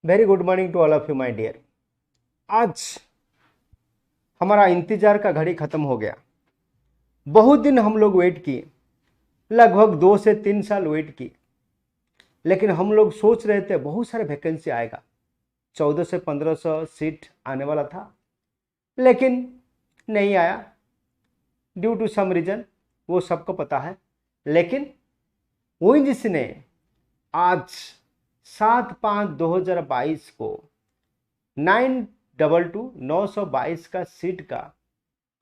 Very good morning to all of you my dear. आज हमारा इंतजार का घड़ी खत्म हो गया। बहुत दिन हम लोग वेट किए, लगभग 2 से 3 साल वेट किए, लेकिन हम लोग सोच रहे थे बहुत सारे वैकेंसी आएगा, 1400 से 1500 सीट आने वाला था, लेकिन नहीं आया ड्यू टू सम रीजन, वो सबको पता है। लेकिन ओएनजीसी ने आज 7/5/2022 को 922 का सीट का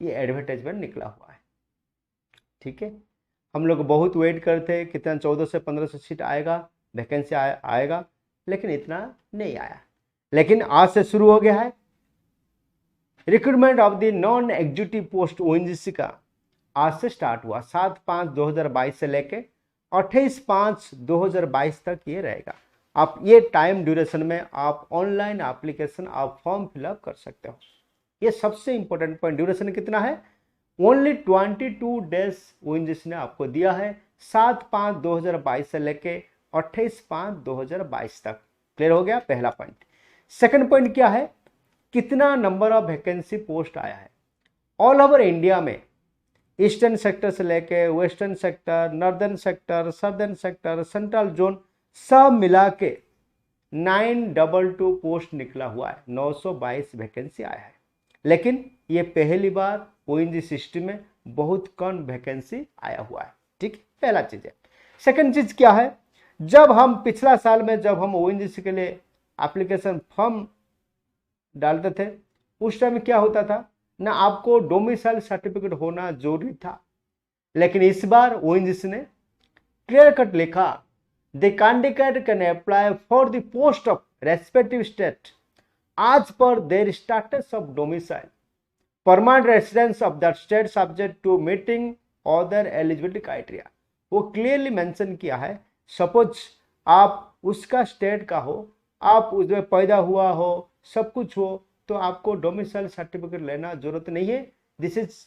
ये एडवर्टाइजमेंट निकला हुआ है। ठीक है, हम लोग बहुत वेट करते कितना 14 से 1500 सीट आएगा, वैकेंसी आएगा, लेकिन इतना नहीं आया। लेकिन आज से शुरू हो गया है recruitment of the non executive post ONGC का। आज से स्टार्ट हुआ 7/5/2022 से लेके 28/5/2022 तक ये रहेगा। आप ये टाइम ड्यूरेशन में आप ऑनलाइन एप्लीकेशन आप फॉर्म फिलअप कर सकते हो। ये सबसे इंपॉर्टेंट पॉइंट, ड्यूरेशन कितना है, ओनली 22 डेज ओएनजीसी ने आपको दिया है 7/5/2022 से लेके 28/5/2022 तक। क्लियर हो गया पहला पॉइंट। सेकंड पॉइंट क्या है, कितना नंबर ऑफ वैकेंसी पोस्ट आया है ऑल ओवर इंडिया में, ईस्टर्न सेक्टर से लेके western sector, northern sector, southern sector, central zone, सब मिला के 922 पोस्ट निकला हुआ है, 922 वैकेंसी आया है। लेकिन ये पहली बार ओएनजीसी सिस्टम में बहुत कम वैकेंसी आया हुआ है। ठीक, पहला चीज है। सेकंड चीज क्या है, जब हम पिछला साल में जब हम ओएनजीसी के लिए एप्लीकेशन फॉर्म डालते थे, उस टाइम क्या होता था ना, आपको डोमिसाइल सर्टिफिकेट होना जरूरी था। लेकिन इस बार ओएनजीसी ने क्लियर कट लिखा, the candidate can apply for the post of respective state as per their status of domicile, permanent residence of that state subject to meeting other eligibility criteria। वो clearly mention किया है, suppose आप उसका state का हो, आप उसमें पैदा हुआ हो, सब कुछ हो, तो आपको डोमिसाइल सर्टिफिकेट लेना जरूरत नहीं है। This is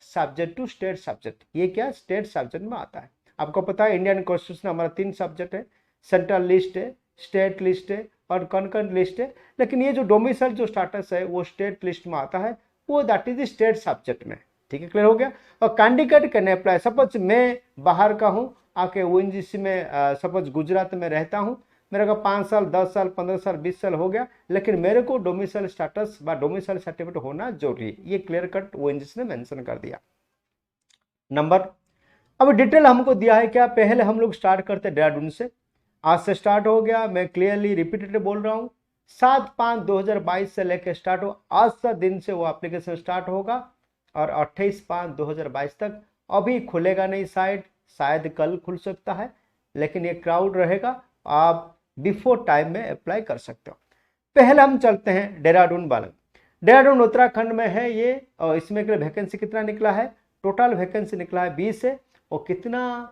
subject to state subject. ये क्या स्टेट सब्जेक्ट में आता है। आपको पता है इंडियन कॉन्स्टिट्यूशन हमारा 3 सब्जेक्ट है, सेंट्रल लिस्ट है, स्टेट लिस्ट है और कॉन्करेंट लिस्ट है। लेकिन ये जो डोमिसाइल जो स्टेटस है वो स्टेट लिस्ट में आता है, वो दैट इज स्टेट सब्जेक्ट में। ठीक है, क्लियर हो गया। और कैंडिडेट कैन अप्लाई, सपोज मैं बाहर का हूँ, आके ओएनजीसी में सपोज गुजरात में रहता हूँ, मेरे को 5 साल 10 साल 15 साल 20 साल हो गया, लेकिन मेरे को डोमिसाइल स्टेटस व डोमिसाइल सर्टिफिकेट होना जरूरी है। ये क्लियर कट ओएनजीसी ने मेंशन कर दिया। नंबर, अब डिटेल हमको दिया है क्या, पहले हम लोग स्टार्ट करते देहरादून से। आज से स्टार्ट हो गया, मैं क्लियरली रिपीटेड बोल रहा हूँ, 7/5/2022 से लेकर स्टार्ट हो, आज का दिन से वो एप्लीकेशन स्टार्ट होगा और 28/5/2022 तक। अभी खुलेगा नहीं, शायद कल खुल सकता है, लेकिन ये क्राउड रहेगा, आप बिफोर टाइम में अप्लाई कर सकते हो। पहले हम चलते हैं देहरादून वाले। देहरादून उत्तराखंड में है ये, और इसमें के वैकेंसी कितना निकला है, टोटल वैकेंसी निकला है 20 है। और कितना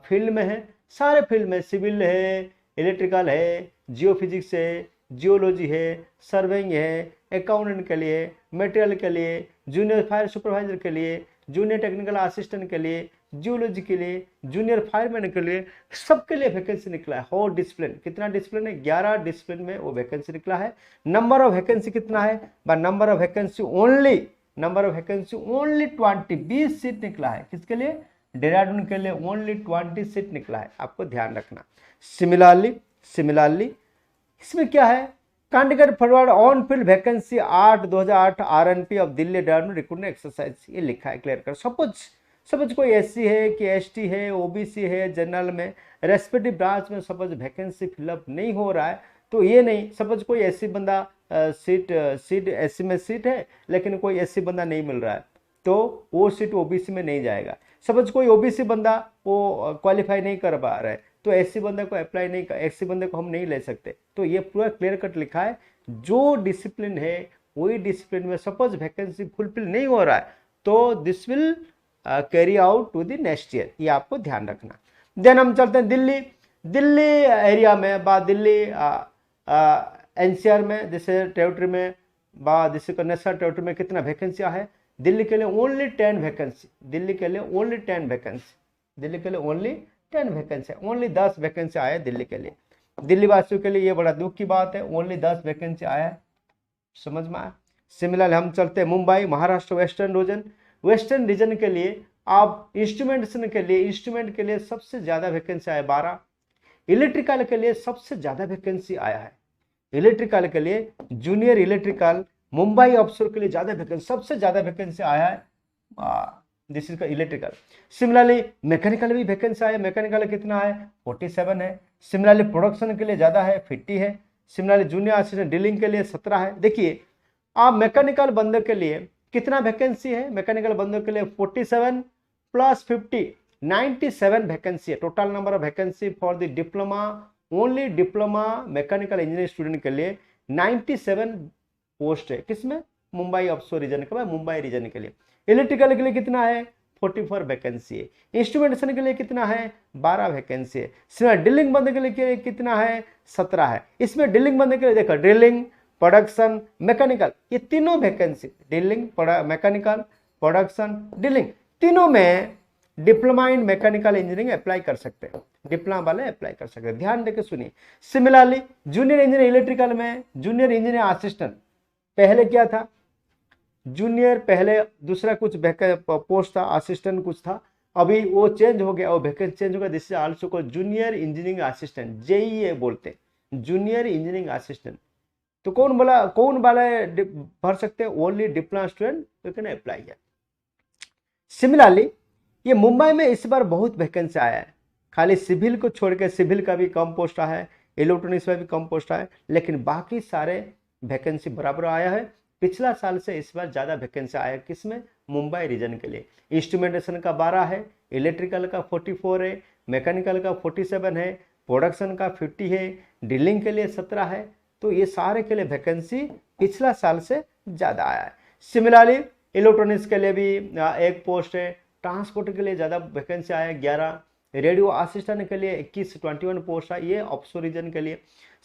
फील्ड में है, सारे फील्ड में, सिविल है, इलेक्ट्रिकल है, जियोफिजिक्स है, जियोलॉजी है, सर्वेइंग है, अकाउंटेंट के लिए, मटेरियल के लिए, जूनियर फायर सुपरवाइजर के लिए, जूनियर टेक्निकल असिस्टेंट के लिए, जियोलॉजी के लिए, जूनियर फायरमैन के लिए, सबके लिए वैकेंसी निकला है। हो डिसिप्लिन, कितना डिसिप्लिन है, 11 डिसिप्लिन में वो वैकेंसी निकला है। नंबर ऑफ वैकेंसी कितना है, number of vacancy only 20, 20 seat निकला है। किसके लिए, देहरादून के लिए ओनली 20 सीट निकला है, आपको ध्यान रखना। सिमिलरली इसमें क्या है, candidate forward on field vacancy 8/2008 RNP of Delhi Dehradun recruitment exercise, ये लिखा है क्लियर कर। सपोज कोई एससी है कि एसटी है, ओबीसी है, जनरल में रेस्पेक्टिव ब्रांच में सपोज वैकेंसी फिलअप नहीं हो रहा है, तो ये नहीं, सपोज कोई एससी बंदा सीट एससी में सीट है, लेकिन कोई एससी बंदा नहीं मिल रहा है, तो वो सीट ओबीसी में नहीं जाएगा। सपोज कोई ओबीसी बंदा वो क्वालिफाई नहीं कर पा रहा है, तो एससी बंदे को अप्लाई नहीं कर, एससी बंदे को हम नहीं ले सकते। तो ये पूरा क्लियर कट लिखा है, जो डिसिप्लिन है वही डिसिप्लिन में सपोज वैकेंसी फुलफिल नहीं हो रहा है, तो this will carry out to the next year, ये आपको ध्यान रखना। देन हम चलते हैं दिल्ली एरिया में, दिल्ली एनसीआर में, जैसे टेरिटरी में, जैसे नेशनल टेरिटरी में कितना वैकेंसी है, दिल्ली के लिए ओनली 10 वैकेंसी, दिल्ली के लिए ओनली 10 वैकेंसी, दिल्ली के लिए ओनली 10 वैकेंसी, ओनली 10 वैकेंसी आए दिल्ली के लिए। दिल्ली वासियों के लिए ये बड़ा दुख की बात है, ओनली 10 वैकेंसी आया है, समझ में आया। सिमिलरली हम चलते हैं मुंबई, महाराष्ट्र वेस्टर्न रीजन के लिए आप इंस्ट्रूमेंट के लिए सबसे ज्यादा वैकेंसी आया 12। इलेक्ट्रिकल के लिए सबसे ज्यादा वैकेंसी आया है, इलेक्ट्रिकल के लिए जूनियर इलेक्ट्रिकल मुंबई ऑफशोर के लिए ज्यादा वैकेंसी, सबसे ज्यादा वैकेंसी आया है, this is electrical. Similarly mechanical भी वैकेंसी आया, मैकेनिकल कितना है 47 है। सिमिलरली प्रोडक्शन के लिए ज्यादा है 50 है। सिमिलरली जूनियर असिस्टेंट डीलिंग के लिए 17 है। देखिए आप मैकेनिकल बंदों के लिए कितना वैकेंसी है, मैकेनिकल बंदों के लिए 47 प्लस 50 97 वैकेंसी है। Total number of vacancy for the diploma, only diploma mechanical engineering student के लिए 97 पोस्ट है। किसमें, मुंबई ऑफशोर रीजन के, मुंबई रीजन के लिए। इलेक्ट्रिकल के लिए कितना है 44 वैकेंसी है। इंस्ट्रूमेंटेशन के लिए कितना है 12 वैकेंसी है। सिर्फ ड्रिलिंग बंद के लिए कितना है 17 है। इसमें ड्रिलिंग बंद के लिए देखो ड्रिलिंग, प्रोडक्शन, मैकेनिकल, ये तीनों vacancy, drilling, mechanical, production, drilling, तीनों में diploma in mechanical engineering apply कर सकते हैं, डिप्लोमा वाले अप्लाई कर सकते हैं। ध्यान देकर सुनिए। सिमिलरली जूनियर इंजीनियर इलेक्ट्रिकल में जूनियर इंजीनियर असिस्टेंट, पहले क्या था जूनियर, पहले दूसरा कुछ पोस्ट था, असिस्टेंट कुछ था, अभी वो चेंज हो गया, वो वैकेंसी चेंज हो गया। दिस इज आल्सो को जूनियर इंजीनियरिंग असिस्टेंट, जेईए बोलते हैं, जूनियर इंजीनियरिंग असिस्टेंट। तो कौन वाला भर सकते हैं, only diploma student you can apply है। सिमिलरली ये मुंबई में इस बार बहुत वैकेंसी आया है, खाली सिविल को छोड़ के, सिविल का भी कम पोस्ट आया है, इलेक्ट्रॉनिक्स में भी कम पोस्ट आया है, लेकिन बाकी सारे वैकेंसी बराबर आया है। पिछला साल से इस बार ज्यादा वैकेंसी आया है, किसमें, मुंबई रीजन के लिए। इंस्ट्रूमेंटेशन का 12 है, इलेक्ट्रिकल का 44 है, मैकेनिकल का 47 है, प्रोडक्शन का 50 है, ड्रिलिंग के लिए 17 है। तो ये सारे के लिए वैकेंसी पिछला साल से ज्यादा आया है। सिमिलरली इलेक्ट्रॉनिक्स के लिए भी एक पोस्ट है, ट्रांसपोर्ट के लिए ज्यादा वैकेंसी आया 11, रेडियो असिस्टेंट के लिए 21 पोस्ट है, ये ऑफशोर रीजन के लिए।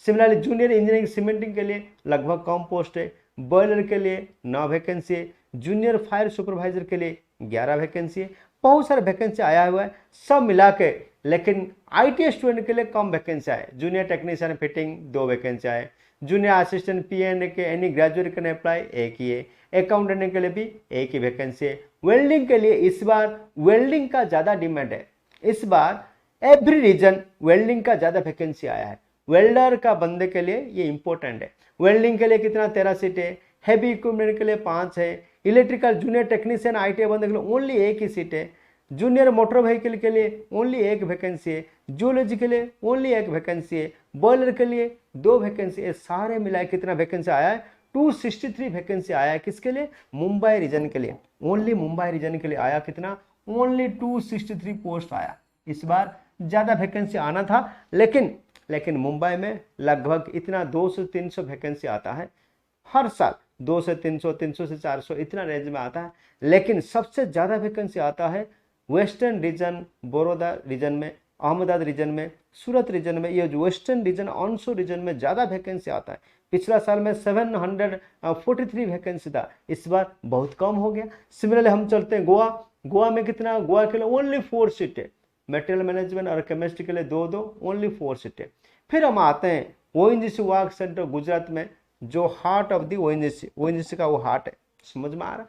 सिमिलरली जूनियर इंजीनियरिंग सीमेंटिंग के लिए लगभग कम पोस्ट है, बॉयलर के लिए 9 वैकेंसी है, जूनियर फायर सुपरवाइजर के लिए 11 वैकेंसी है। बहुत सारे वैकेंसी आया हुआ है सब मिला के, लेकिन आईटी स्टूडेंट के लिए कम वैकेंसी आए। जूनियर टेक्नीशियन फिटिंग 2 वैकेंसी आए, जूनियर असिस्टेंट पीएन के एनी ग्रेजुएट कैन अप्लाई, एक ही है। अकाउंटेंट के लिए भी एक ही वैकेंसी है। वेल्डिंग के लिए इस बार वेल्डिंग का ज्यादा डिमांड है, इस बार एवरी रीजन वेल्डिंग का ज्यादा वैकेंसी आया है। वेल्डर का बंदे के लिए ये इंपॉर्टेंट है। वेल्डिंग के लिए कितना 13 सीट है, हैवी इक्विपमेंट के लिए 5 है, इलेक्ट्रिकल जूनियर टेक्नीशियन आईटी बंदे के लिए ओनली एक ही सीट है, जूनियर मोटर व्हीकल के लिए ओनली एक वैकेंसी है, जूलॉजी के लिए ओनली एक वैकेंसी है, बॉयलर के लिए 2 वैकेंसी है। सारे मिलाए कितना वैकेंसी आया है 263 वैकेंसी आया है। किसके लिए, मुंबई रीजन के लिए, ओनली मुंबई रीजन के लिए आया कितना, ओनली 263 पोस्ट आया। इस बार ज्यादा वैकेंसी आना था, लेकिन मुंबई में लगभग इतना 200 से 300 वैकेंसी आता है हर साल, 200 से 300, 300 से 400 इतना रेंज में आता है। लेकिन सबसे ज्यादा वैकेंसी आता है वेस्टर्न रीजन, बड़ौदा रीजन में, अहमदाबाद रीजन में, सूरत रीजन में। ये जो वेस्टर्न रीजन, ऑनशोर रीजन में ज्यादा वैकेंसी आता है। पिछला साल में 743 वैकेंसी था, इस बार बहुत कम हो गया। सिमिलरली हम चलते हैं गोवा में कितना, गोवा के लिए ओनली 4 सीट है, मटेरियल मैनेजमेंट और केमिस्ट्री के लिए 2-2, ओनली 4 सीट है। फिर हम आते हैं ओएनजीसी वर्क सेंटर गुजरात में, जो हार्ट ऑफ दी ओएनजीसी का वो हार्ट है, समझ में आ रहा।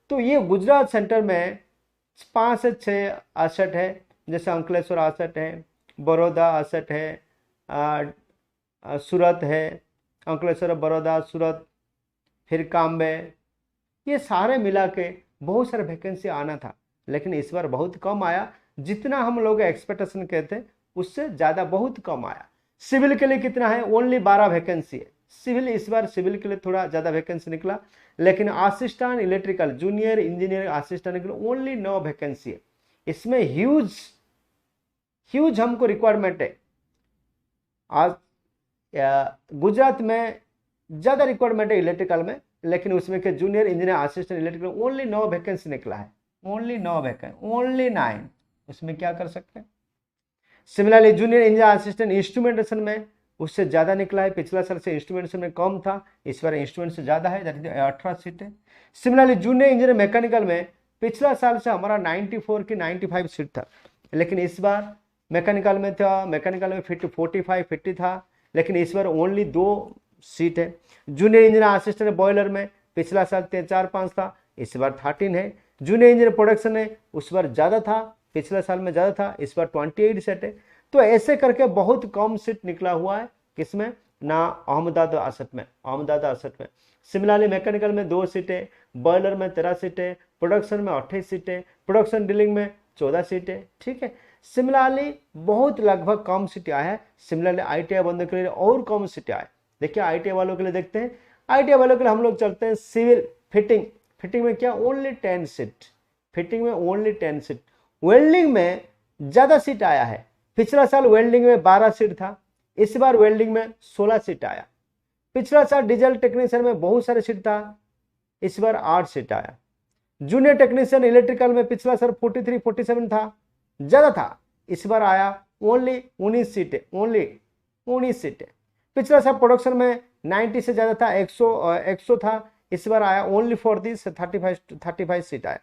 तो ये गुजरात सेंटर में 5 से 6 एसेट है, जैसे अंकलेश्वर एसेट है, बड़ौदा एसेट है, सूरत है, अंकलेश्वर, बड़ौदा, सूरत, फिर काम्बे, ये सारे मिला के बहुत सारे वैकेंसी आना था, लेकिन इस बार बहुत कम आया। जितना हम लोग एक्सपेक्टेशन कहते हैं उससे ज्यादा बहुत कम आया। सिविल के लिए कितना है, ओनली 12 वैकेंसी है। सिविल इस बार सिविल के लिए थोड़ा ज्यादा वैकेंसी निकला, लेकिन assistant electrical junior engineer assistant के लिए ओनली 9 वैकेंसी है। इसमें ह्यूज हमको रिक्वायरमेंट है। आज गुजरात में ज्यादा रिक्वायरमेंट है इलेक्ट्रिकल में, लेकिन उसमें के junior engineer assistant electrical only 9 vacancy निकला है, ओनली 9 वैकेंसी, ओनली 9। उसमें क्या कर सकते हैं। Similarly junior engineer assistant instrumentation में उससे ज्यादा निकला है, पिछला साल से इंस्ट्रूमेंटेशन में कम था, इस बार इंस्ट्रूमेंट से ज्यादा है, 18 सीट है। सिमिलरली जूनियर इंजीनियर मैकेनिकल में पिछला साल से हमारा 94 की 95 सीट था, लेकिन इस बार मैकेनिकल में 45 50 था, लेकिन इस बार ओनली 2 सीट है। जूनियर इंजीनियर असिस्टेंट बॉयलर में पिछला साल 4-5 था, इस बार 13 है। जूनियर इंजीनियर प्रोडक्शन है, उस बार ज़्यादा था, पिछले साल में ज़्यादा था, इस बार 28 सीट है। तो ऐसे करके बहुत कम सीट निकला हुआ है किसमें ना, अहमदाबाद असट में। सिमिलरली मैकेनिकल में 2 सीटें, बॉयलर में 13 सीटें, प्रोडक्शन में 28 सीटें, प्रोडक्शन डीलिंग में 14 सीटें। ठीक है, सिमिलरली बहुत लगभग कम सीटें आए हैं। सिमिलरली ITI बंदों के लिए और कम सीटें आए। देखिए ITI वालों के लिए देखते हैं, ITI वालों के लिए हम लोग चलते हैं सिविल फिटिंग में क्या ओनली 10 सीट, फिटिंग में ओनली 10 सीट। वेल्डिंग में ज़्यादा सीट आया है, पिछला साल वेल्डिंग में 12 सीट था, इस बार वेल्डिंग में 16 सीट आया। पिछला साल डीजल टेक्नीशियन में बहुत सारे सीट था, इस बार 8 सीट आया। जूनियर टेक्नीशियन इलेक्ट्रिकल में पिछला साल 43-47 था, ज़्यादा था, इस बार आया ओनली 19 सीटें, ओनली 19 सीटें। पिछला साल प्रोडक्शन में 90 से ज़्यादा था, 100 था, इस बार आया ओनली फॉर दिस 35 सीट आया।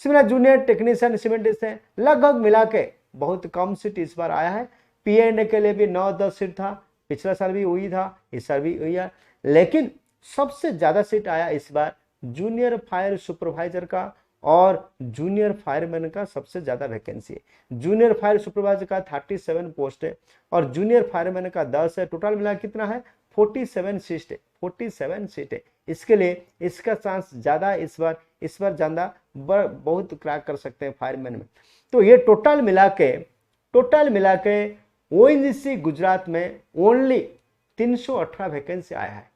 सिमिलर जूनियर टेक्नीशियन सीमेंट से लगभग मिला के बहुत कम सीट इस बार आया है। P&A के लिए भी 9-10 सीट था, पिछला साल भी वही था, इस साल भी वही है। लेकिन सबसे ज़्यादा सीट आया इस बार जूनियर फायर सुपरवाइजर का और जूनियर फायरमैन का सबसे ज़्यादा वैकेंसी है। जूनियर फायर सुपरवाइजर का 37 पोस्ट है और जूनियर फायरमैन का 10 है। टोटल मिला कितना है 47 सीट है, 47 सीट है। इसके लिए इसका चांस ज़्यादा इस बार ज़्यादा बहुत क्रैक कर सकते हैं फायरमैन में। तो ये टोटल मिला के ONGC गुजरात में ओनली 318 वैकेंसी आया है।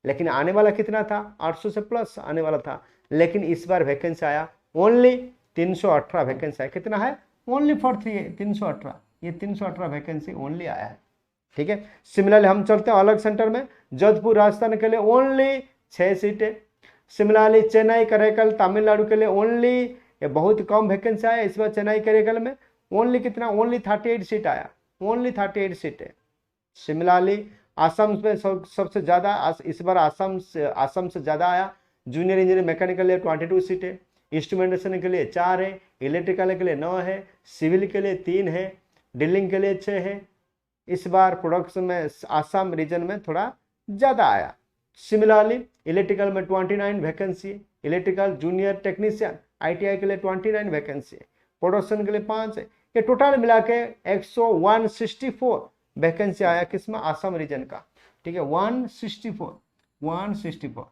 लेकिन आने वाला कितना था, 800 से प्लस आने वाला था, लेकिन इस बार वैकेंसी आया ओनली 318 वैकेंसी आया। कितना है ओनली फॉर 318, ये 318 वैकेंसी ओनली आया है। ठीक है, सिमिलरली हम चलते हैं अलग सेंटर में। जोधपुर राजस्थान के लिए ओनली 6 सीटें। सिमिलरली चेन्नई करैकल तमिलनाडु के लिए ओनली बहुत कम वैकेंसी आया इस बार। चेन्नई करैकल में ओनली कितना, ओनली 38 सीट आया, ओनली 38 सीटें। सिमिलरली आसाम में सबसे ज़्यादा इस बार आसाम से ज़्यादा आया। जूनियर इंजीनियर मैकेनिकल के लिए 22 सीटें, इंस्ट्रूमेंटेशन के लिए 4 है, इलेक्ट्रिकल के लिए 9 है, सिविल के लिए 3 है, ड्रिलिंग के लिए 6 है। इस बार प्रोडक्शन में आसाम रीजन में थोड़ा ज़्यादा आया। सिमिलरली इलेक्ट्रिकल में 29 वैकेंसी है, इलेक्ट्रिकल जूनियर टेक्नीशियन ITI के लिए 29 वैकेंसी है, प्रोडक्शन के लिए 5 है। ये टोटल मिला के 164 वैकेंसी आया किसमें, आसाम रीजन का। ठीक है, 164।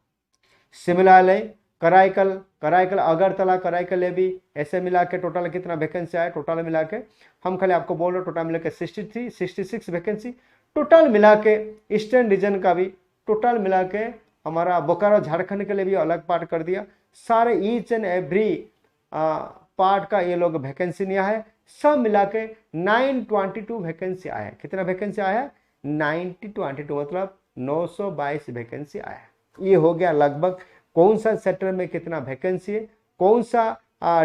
सिमिलरली कराईकल अगरतला कराईकल भी ऐसे मिला के टोटल कितना वैकेंसी आया, टोटल मिला के हम खाली आपको बोल रहे टोटल मिला के 66 वैकेंसी। टोटल मिला के ईस्टर्न रीजन का भी टोटल मिला के हमारा बोकारो झारखंड के लिए भी अलग पार्ट कर दिया। सारे ईच एंड एवरी पार्ट का ये लोग वैकेंसी नहीं है, सब मिला के 922 वैकेंसी आया है। कितना वैकेंसी आया है 922, मतलब 922 वैकेंसी आया है। ये हो गया लगभग कौन सा सेक्टर में कितना वैकेंसी है, कौन सा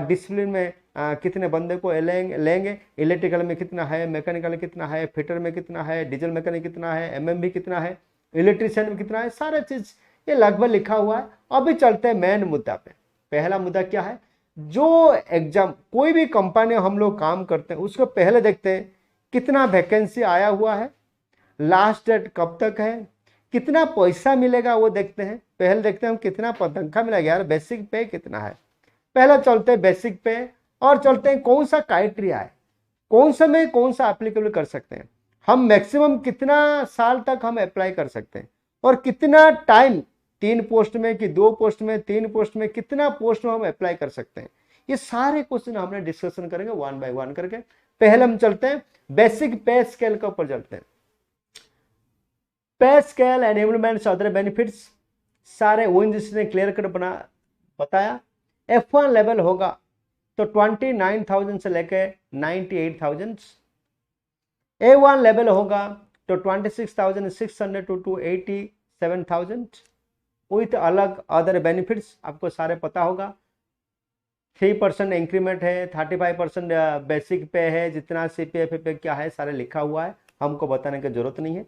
डिसिप्लिन में कितने बंदे को लेंगे, इलेक्ट्रिकल में कितना है, मैकेनिकल में कितना है, फिटर में कितना है, डीजल मैकेनिक कितना है, MMB कितना है, इलेक्ट्रिशियन में कितना है, सारा चीज ये लगभग लिखा हुआ है। अभी चलते हैं मेन मुद्दा पे। पहला मुद्दा क्या है, जो एग्जाम कोई भी कंपनी हम लोग काम करते हैं उसको पहले देखते हैं कितना वैकेंसी आया हुआ है, लास्ट डेट कब तक है, कितना पैसा मिलेगा वो देखते हैं। पहले देखते हैं हम कितना तनख्वाह मिलेगा यार, बेसिक पे कितना है। पहला चलते हैं बेसिक पे और चलते हैं कौन सा क्राइटेरिया है, कौन सा में कौन सा एप्लीकेबल कर सकते हैं हम, मैक्सिमम कितना साल तक हम अप्लाई कर सकते हैं और कितना टाइम, 3 पोस्ट में कि 2 पोस्ट में, 3 पोस्ट में, कितना पोस्ट में हम अप्लाई कर सकते हैं। ये सारे क्वेश्चन हमने डिस्कशन करेंगे 1 बाय 1 करके। पहले हम चलते हैं बेसिक पे स्केल के ऊपर चलते हैं। पे स्केल, एनेबलमेंट्स, अदर बेनिफिट्स सारे ONGC ने क्लियर कर बताया। F1 लेवल होगा तो 29,000 से लेकर 98,000। A1 लेवल होगा तो 26,600 to 87,000 विथ अलग अदर बेनिफिट्स आपको सारे पता होगा। 3% इंक्रीमेंट है, 35% बेसिक पे है, जितना CPF पे क्या है सारे लिखा हुआ है, हमको बताने की जरूरत नहीं है।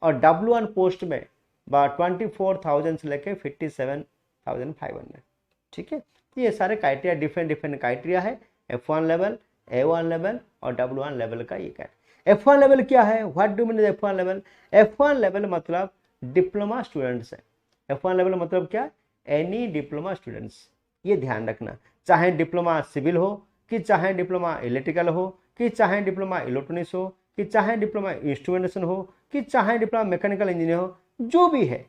और W1 पोस्ट में 24,000 से लेकर 57,500। ठीक है, ये सारे क्राइटेरिया डिफरेंट क्राइटेरिया है, F1 लेवल, A1 लेवल और W1 लेवल का ये क्या है। F1 लेवल क्या है, what do mean F1 level? F1 level मतलब डिप्लोमा स्टूडेंट्स है। F1 लेवल मतलब क्या? Any diploma students. ये ध्यान रखना, चाहे डिप्लोमा सिविल हो, कि चाहे डिप्लोमा इलेक्ट्रिकल हो, कि चाहे डिप्लोमा इलेक्ट्रॉनिक्स हो, कि चाहे डिप्लोमा इंस्ट्रूमेंटेशन हो, कि चाहे डिप्लोमा मैकेनिकल इंजीनियर हो, जो भी है।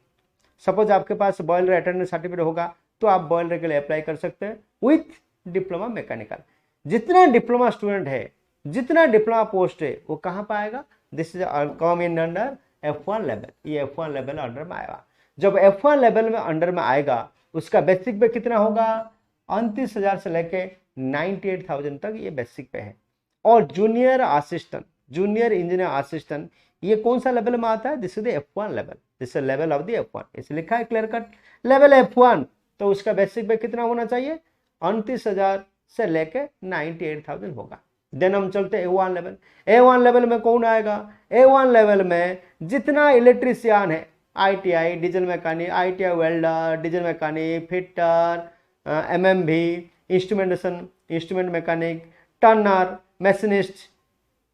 सपोज आपके पास बॉयलर अटेंडेंस सर्टिफिकेट होगा तो आप बॉयलर के लिए अप्लाई कर सकते हैं विथ डिप्लोमा मैकेनिकल। जितना डिप्लोमा स्टूडेंट है, जितना डिप्लोमा पोस्ट है, वो कहाँ पाएगा? This is come in under F1 level. ये F1 लेवल अंडर में आएगा। जब F1 लेवल में अंडर में आएगा, उसका बेसिक पे कितना होगा? 29,000 से लेके 98,000 तक ये बेसिक पे है। और junior assistant, junior engineer assistant, ये कौन सा लेवल में आता है? This is the F1 level, this is level of the F1। इसे लिखा है क्लियर कट, लेवल F1। तो उसका बेसिक पे कितना होना चाहिए? 29,000 से लेके 98,000 होगा। देन हम चलते हैं A1 लेवल। A1 लेवल में कौन आएगा? A1 लेवल में जितना इलेक्ट्रीशियन है, ITI diesel mechanic, ITI welder, diesel mechanic, fitter, MMV, instrumentation, instrument mechanic, turner, machinist,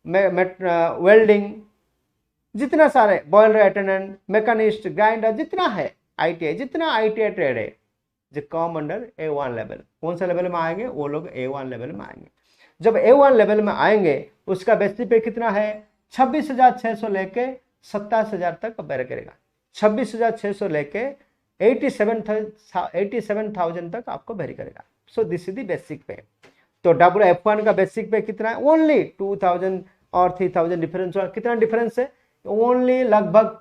welding, जितना सारे बॉयलर अटेंडेंट, मैकेनिस्ट, ग्राइंडर, जितना है ITI, जितना ITI ट्रेड है, जो कम अंडर A1 लेवल। कौन सा लेवल में आएंगे? वो लोग A1 लेवल में आएंगे। जब A1 लेवल में आएंगे, उसका बेसिक पे कितना है? 26,600 लेके 27,000 तक बेर करेगा। 26,600 लेके 87,000 तक आपको वेरी करेगा। So this is the basic पे। तो F1 का बेसिक पे कितना है? ओनली 2,000 और 3,000 डिफरेंस। कितना डिफरेंस है? ओनली लगभग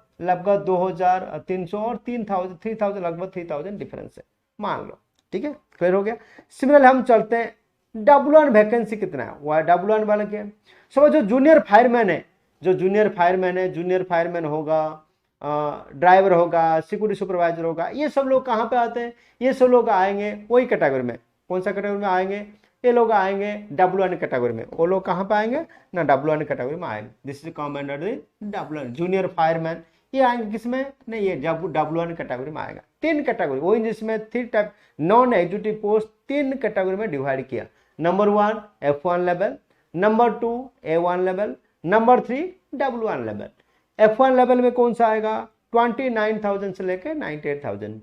2,300 और 3,000 लगभग 3,000 डिफरेंस है, मान लो। ठीक है, क्लियर हो गया। सिमिलर हम चलते हैं W1 वैकेंसी कितना है? वह W1 वाला क्या है? समझो जो जूनियर फायरमैन है, जो जूनियर फायरमैन है, जूनियर फायरमैन होगा, ड्राइवर होगा, सिक्योरिटी सुपरवाइजर होगा, ये सब लोग कहाँ पे आते हैं? ये सब लोग आएंगे वही कैटेगरी में। कौन सा कैटेगरी में आएंगे? ये लोग आएंगे W1 कैटेगरी में। वो लोग कहाँ पे आएंगे ना? W1 कैटेगरी में आएंगे। This is come under the W1। Junior fireman ये आएंगे किसमें? नहीं, ये W1 कैटेगरी में आएगा। 3 कैटेगरी वही, जिसमें 3 type non executive post 3 category में डिवाइड किया। Number 1 F1 level, number 2 A1 level, number 3 W1 level. F1 level में कौन सा आएगा? 29,000 से लेके 98,000।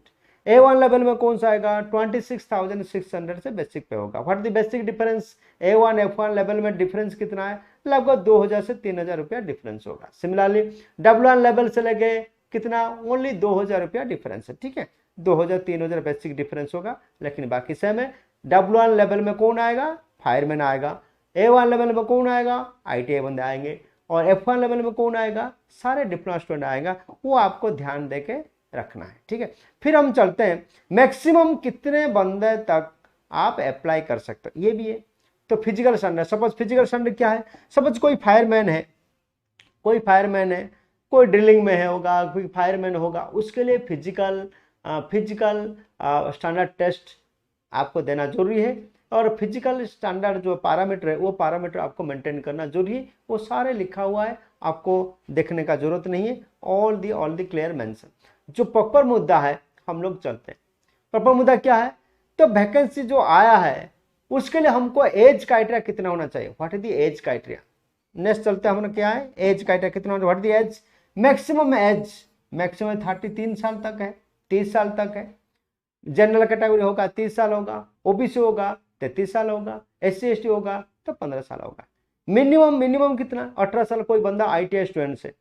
A1 लेवल में कौन सा आएगा? 26,600 से बेसिक पे होगा। What the basic difference? A1 F1 level में डिफरेंस कितना है? लगभग 2,000 से 3,000 रुपया डिफरेंस होगा। सिमिलरली W1 लेवल से लेके कितना? ओनली 2,000 रुपया डिफरेंस है। ठीक है, 2,000-3,000 बेसिक डिफरेंस होगा, लेकिन बाकी सेम है। W1 लेवल में कौन आएगा? फायरमैन आएगा। A1 लेवल में कौन आएगा? ITI बंदे आएंगे। और F1 लेवल में कौन आएगा? सारे डिप्लोमा स्टूडेंट आएगा। वो आपको ध्यान देके रखना है। ठीक है, फिर हम चलते हैं मैक्सिमम कितने बंदे तक आप अप्लाई कर सकते हो, ये भी है। तो physical standard, suppose physical standard क्या है? सपोज कोई फायरमैन है, कोई फायरमैन है, कोई ड्रिलिंग में है होगा, कोई फायरमैन होगा, उसके लिए फिजिकल स्टैंडर्ड टेस्ट आपको देना जरूरी है। और फिजिकल स्टैंडर्ड जो पैरामीटर है, वो पैरामीटर आपको मेंटेन करना जरूरी है। वो सारे लिखा हुआ है, आपको देखने का जरूरत नहीं है। All the clear mention. जो प्रॉपर मुद्दा है, हम लोग चलते हैं। प्रॉपर मुद्दा क्या है? तो वैकेंसी जो आया है, उसके लिए हमको एज क्राइटेरिया कितना होना चाहिए? What is the age criteria? Next चलते हैं। हमने क्या है? एज क्राइटेरिया कितना होना? What is the age? Maximum age, maximum 33 साल तक है, 30 साल तक है। जनरल कैटेगरी होगा 30 साल होगा, OBC होगा 33 साल होगा, SC/ST होगा तो 15 साल होगा। मिनिमम कितना? 18 साल। कोई बंदा ITI स्टूडेंट से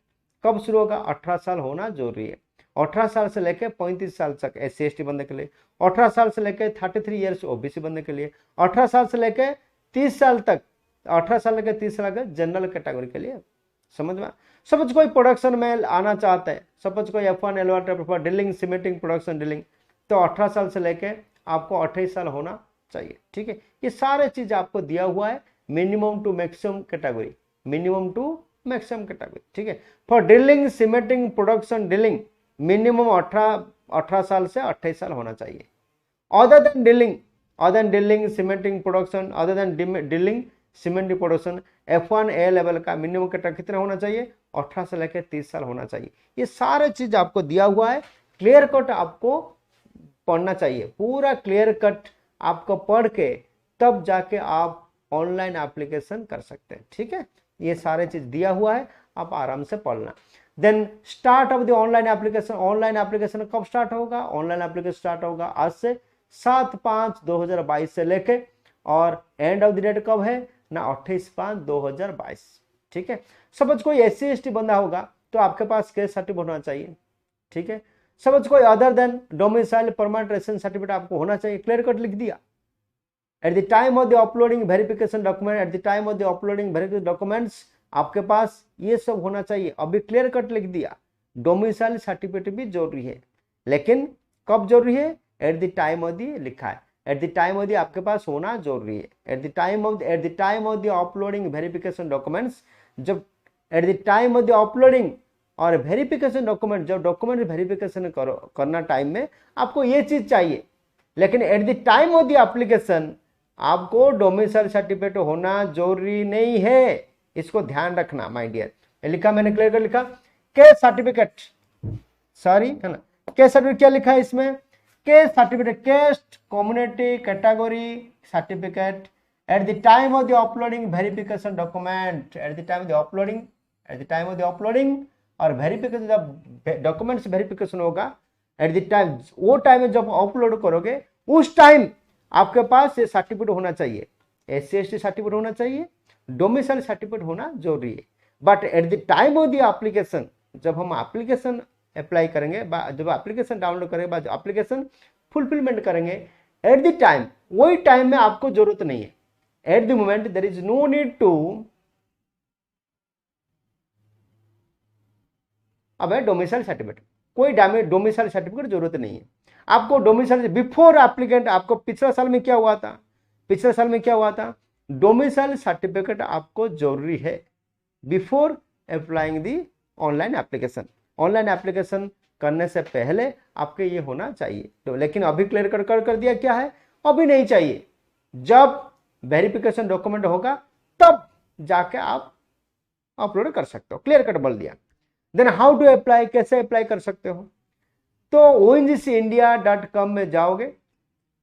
कब शुरू होगा? 18 साल होना जरूरी है। 18 साल से लेकर 35 साल तक SC/ST बंदे के लिए, 18 साल से लेकर 33 ईयर्स OBC बंदे के लिए, 18 साल से लेकर 30 साल तक, 18 साल लेकर 30 साल तक जनरल कैटेगरी के लिए। समझ में? सपोज कोई प्रोडक्शन में आना चाहता है, सपोज कोई F1 L1 drilling, cementing, production drilling, तो 18 साल से लेके आपको 28 साल होना चाहिए। ठीक है, ये सारे चीज आपको दिया हुआ है। Minimum to maximum category, minimum to maximum category. ठीक है, for drilling, cementing, production drilling minimum 18 साल से 28 साल होना चाहिए। Other than drilling, cementing, production, other than drilling, cementing, production, F1 A level का मिनिमम कैटेगरी कितना होना चाहिए? 18 से लेकर 30 साल होना चाहिए। ये सारे चीज आपको दिया हुआ है। क्लियर कट आपको पढ़ना चाहिए, पूरा क्लियर कट आपको पढ़ के तब जाके आप ऑनलाइन एप्लीकेशन कर सकते हैं। ठीक है, ये सारे चीज दिया हुआ है, आप आराम से पढ़ना। Then start of the online application, online application कब स्टार्ट होगा? ऑनलाइन एप्लीकेशन स्टार्ट होगा आज से 7/5/2022 से लेके, और एंड ऑफ द डेट कब है ना? 28/5/2022। ठीक है। सपोज कोई SC/ST बंदा होगा तो आपके पास कैस्ट सर्टिफिकेट होना चाहिए। ठीक है। सपोज कोई other than domicile permanent residence certificate आपको होना चाहिए, क्लियर कट लिख दिया। Eight the time of the uploading verification document, at the time of the uploading verification documents आपके पास ये सब होना चाहिए। अभी क्लियर कट लिख दिया। डोमिसाइल सर्टिफिकेट भी जरूरी है, लेकिन कब जरूरी है? At the time of the, लिखा है at the time of the आपके पास होना जरूरी है। At the time of the uploading verification documents, जब at the time of the uploading और वेरिफिकेशन डॉक्यूमेंट, जब डॉक्यूमेंट वेरिफिकेशन करना टाइम में आपको ये चीज चाहिए। लेकिन at the time of the application आपको डोमिसाइल सर्टिफिकेट होना जरूरी नहीं है, इसको ध्यान रखना माय डियर। लिखा मैंने, क्लियर कर लिखा। कैस्ट सर्टिफिकेट, सॉरी है ना, कैस्ट सर्टिफिकेट क्या लिखा है इसमें? Caste certificate, caste community category certificate at the time of the uploading verification document, at the time of the uploading, at the time of the uploading और verification, जब documents verification होगा at the time, वो time में जब upload करोगे उस time आपके पास ये सर्टिफिकेट होना चाहिए। SC/ST सर्टिफिकेट होना चाहिए, डोमिसाइल सर्टिफिकेट होना जरूरी है। But at the time of the application, जब हम एप्लीकेशन अप्लाई करेंगे, जब एप्लीकेशन डाउनलोड करेंगे, एप्लीकेशन फुलफिलमेंट करेंगे, एट द टाइम, वही टाइम में आपको जरूरत नहीं है। At the moment there is no need to, अब है डोमिसाइल सर्टिफिकेट, कोई डोमिसाइल सर्टिफिकेट जरूरत नहीं है आपको। डोमिसाइल बिफोर एप्लीकेंट, आपको पिछले साल में क्या हुआ था? पिछले साल में क्या हुआ था? डोमिसाइल सर्टिफिकेट आपको जरूरी है बिफोर अप्लाइंग दी ऑनलाइन एप्लीकेशन। ऑनलाइन एप्लीकेशन करने से पहले आपके ये होना चाहिए। तो लेकिन अभी क्लियर कर दिया क्या है? अभी नहीं चाहिए, जब वेरिफिकेशन डॉक्यूमेंट होगा तब जाके आप अपलोड कर सकते हो। क्लियर कट बोल दिया। देन हाउ टू अप्लाई, कैसे अप्लाई कर सकते हो? तो ONGCindia.com में जाओगे,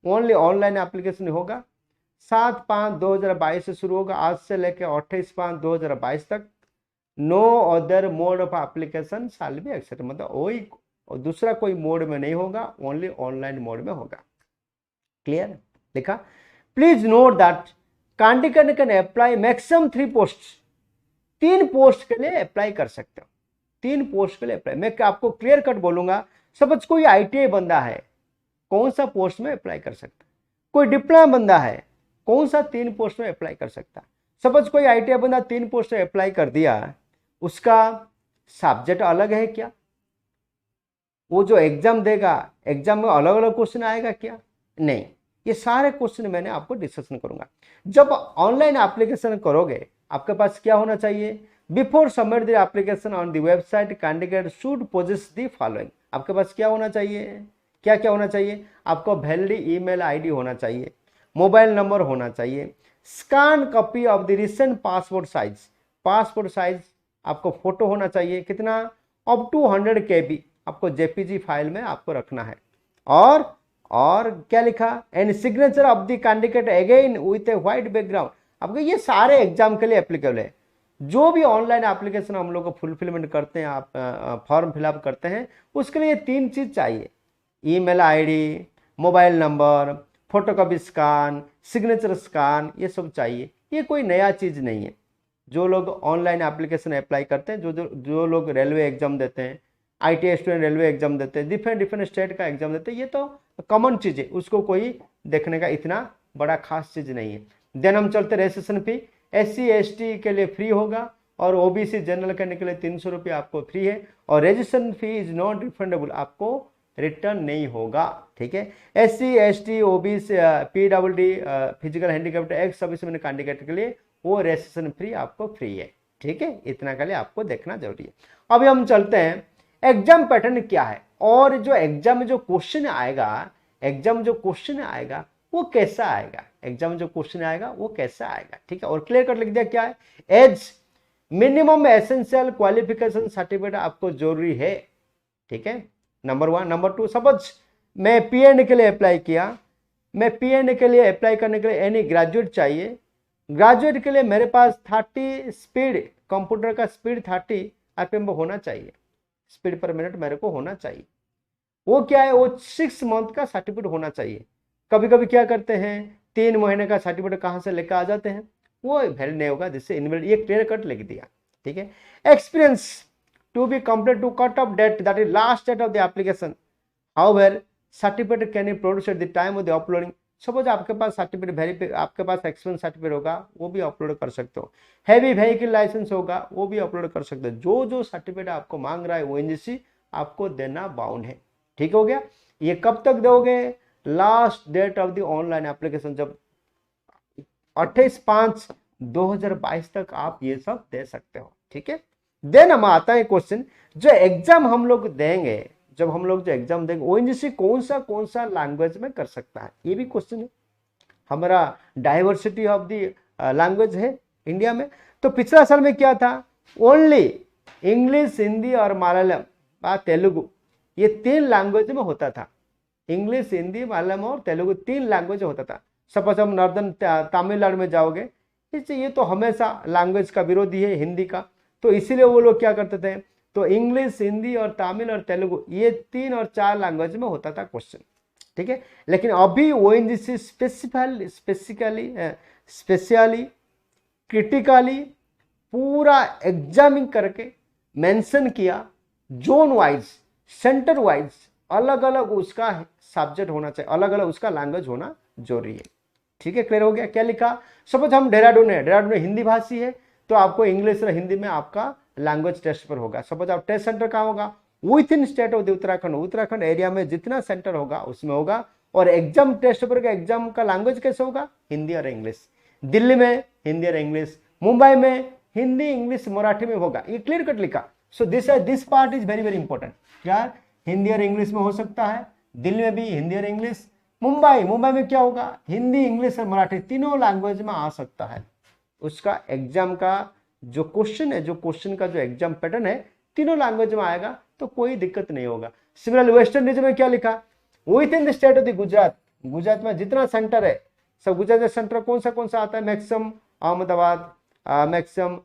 ओनली ऑनलाइन एप्लीकेशन होगा। 7/5/2022 से शुरू होगा, आज से लेकर 28/5/2022 तक। No other mode of application shall be accepted, मतलब वही दूसरा कोई मोड में नहीं होगा, ओनली ऑनलाइन मोड में होगा। क्लियर? लिखा। Please note that candidate can apply maximum 3 post, 3 post के लिए अप्लाई कर सकते हो। 3 पोस्ट के लिए अप्लाई, मैं आपको क्लियर कट बोलूंगा। सपोज कोई ITI बंदा है, कौन सा पोस्ट में अप्लाई कर सकता है? कोई डिप्लोमा बंदा है, कौन सा 3 पोस्ट में अप्लाई कर सकता है? सपोज कोई ITI बंदा 3 पोस्ट में अप्लाई कर दिया, उसका सब्जेक्ट अलग है क्या? वो जो एग्जाम देगा, एग्जाम में अलग अलग क्वेश्चन आएगा क्या? नहीं, ये सारे क्वेश्चन मैंने आपको डिस्कशन करूंगा। जब ऑनलाइन एप्लीकेशन करोगे आपके पास क्या होना चाहिए? Before submit the application on the website candidate should possess the following. आपके पास क्या होना चाहिए? क्या क्या होना चाहिए? आपको वैलिड ईमेल ID होना चाहिए, मोबाइल नंबर होना चाहिए, scan copy of the recent passport size, passport size आपको फोटो होना चाहिए, कितना? अप टू 100 KB आपको JPG फाइल में आपको रखना है। और क्या लिखा? And signature of the candidate again with a white background. आपको ये सारे एग्जाम के लिए एप्लीकेबल है। जो भी ऑनलाइन एप्लीकेशन हम लोग को फुलफिलमेंट करते हैं, आप फॉर्म फिलअप करते हैं, उसके लिए 3 चीज चाहिए, email ID, mobile number, photocopy scan, signature scan, ये सब चाहिए। ये कोई नया चीज नहीं है। जो लोग ऑनलाइन एप्लीकेशन अप्लाई करते हैं, जो लोग रेलवे एग्जाम देते हैं, ITI स्टूडेंट रेलवे एग्जाम देते हैं, डिफरेंट स्टेट का एग्जाम देते हैं, ये तो कॉमन चीज है, उसको कोई देखने का इतना बड़ा खास चीज नहीं है। देन हम चलते रजिस्ट्रेशन फी। SC/ST के लिए फ्री होगा और OBC जनरल करने के लिए 300 रुपये आपको फ्री है, और registration fee is not refundable, आपको रिटर्न नहीं होगा। ठीक है। SC/ST OBC PWD physical handicapped ex serviceman candidate के लिए वो रजिस्ट्रेशन फ्री आपको फ्री है। ठीक है, इतना के लिए आपको देखना जरूरी है। अभी हम चलते हैं एग्जाम पैटर्न क्या है, और जो एग्जाम में जो क्वेश्चन आएगा, एग्जाम जो क्वेश्चन आएगा वो कैसा आएगा, एग्जाम जो क्वेश्चन आएगा वो कैसा आएगा। ठीक है, और क्लियर कट लिख दिया क्या है? As minimum essential qualification certificate आपको जरूरी है। ठीक है, नंबर 1। नंबर 2, सपोज मैं PN के लिए अप्लाई किया, मैं PN के लिए अप्लाई करने के लिए एनी ग्रेजुएट चाहिए, ग्रेजुएट के लिए मेरे पास 30 स्पीड, कंप्यूटर का स्पीड 30 आरपीएम पर होना चाहिए, स्पीड पर मिनट मेरे को होना चाहिए। वो क्या है, वो 6 मंथ का सर्टिफिकेट होना चाहिए। कभी कभी क्या करते हैं 3 महीने का सर्टिफिकेट कहाँ से लेकर आ जाते हैं, वो वैलिड नहीं होगा, जिससे इनवैलिड, ये क्लियर कट लिख दिया। ठीक है। Experience to be complete to cut off date, that is last date of the application, however certificate can be produce at the time of the uploading. Suppose आपके पास सर्टिफिकेट वेरीफाई, आपके पास experience certificate होगा, वो भी upload कर सकते हो। Heavy vehicle licence होगा, वो भी अपलोड कर सकते हो। जो जो सर्टिफिकेट आपको मांग रहा है ओएनजीसी, आपको देना बाउंड है। ठीक हो गया। ये कब तक दोगे, last date of the online application, जब 28/5/2022 तक आप ये सब दे सकते हो। ठीक है। देन हम आता है क्वेश्चन, जो एग्जाम हम लोग देंगे, जब हम लोग जो एग्जाम देंगे ओएनजीसी कौन सा लैंग्वेज में कर सकता है, ये भी क्वेश्चन है। हमारा डाइवर्सिटी ऑफ द लैंग्वेज है इंडिया में। तो पिछला साल में क्या था, ओनली इंग्लिश, हिंदी और मलयालम तेलुगु, ये 3 लैंग्वेज में होता था। इंग्लिश, हिंदी, मलयालम और तेलुगु 3 लैंग्वेज होता था। सपोज हम नॉर्दर्न तमिलनाडु में जाओगे, ये तो हमेशा लैंग्वेज का विरोधी है हिंदी का, तो इसीलिए वो लोग क्या करते थे, तो इंग्लिश, हिंदी और तमिल और तेलुगु, ये 3 और 4 लैंग्वेज में होता था क्वेश्चन। ठीक है। लेकिन अभी ओएनजीसी स्पेशली क्रिटिकली पूरा एग्जामिंग करके मेंशन किया, जोन वाइज, सेंटर वाइज, अलग अलग उसका सब्जेक्ट होना चाहिए, अलग अलग उसका लैंग्वेज होना जरूरी है। ठीक है, क्लियर हो गया। क्या लिखा, सपोज हम देहरादून है, देहरादून हिंदी भाषी है, तो आपको इंग्लिश और हिंदी में आपका लैंग्वेज टेस्ट पर होगा। सपोज आप टेस्ट सेंटर कहाँ होगा, with in state of Uttarakhand, Uttarakhand area में जितना सेंटर होगा उसमें होगा। और एग्जाम टेस्ट पेपर का एग्जाम का लैंग्वेज कैसे होगा, हिंदी और इंग्लिश। दिल्ली में हिंदी और इंग्लिश, मुंबई में हिंदी, इंग्लिश, मराठी में होगा। ये क्लियर कट लिखा। So this part is very very important. क्या हिंदी और इंग्लिश में हो सकता है, दिल्ली में भी हिंदी और इंग्लिश, मुंबई में क्या होगा, हिंदी, इंग्लिश और मराठी तीनों लैंग्वेज में आ सकता है। उसका एग्जाम का जो क्वेश्चन है, जो क्वेश्चन का जो एग्जाम पैटर्न है, तीनों लैंग्वेज में आएगा, तो कोई दिक्कत नहीं होगा। सिमिलरली वेस्टर्न रीजन में क्या लिखा, with in the state of the Gujarat, Gujarat में जितना सेंटर है सब, गुजरात में सेंटर कौन सा आता है, मैक्सिमम अहमदाबाद, मैक्सिमम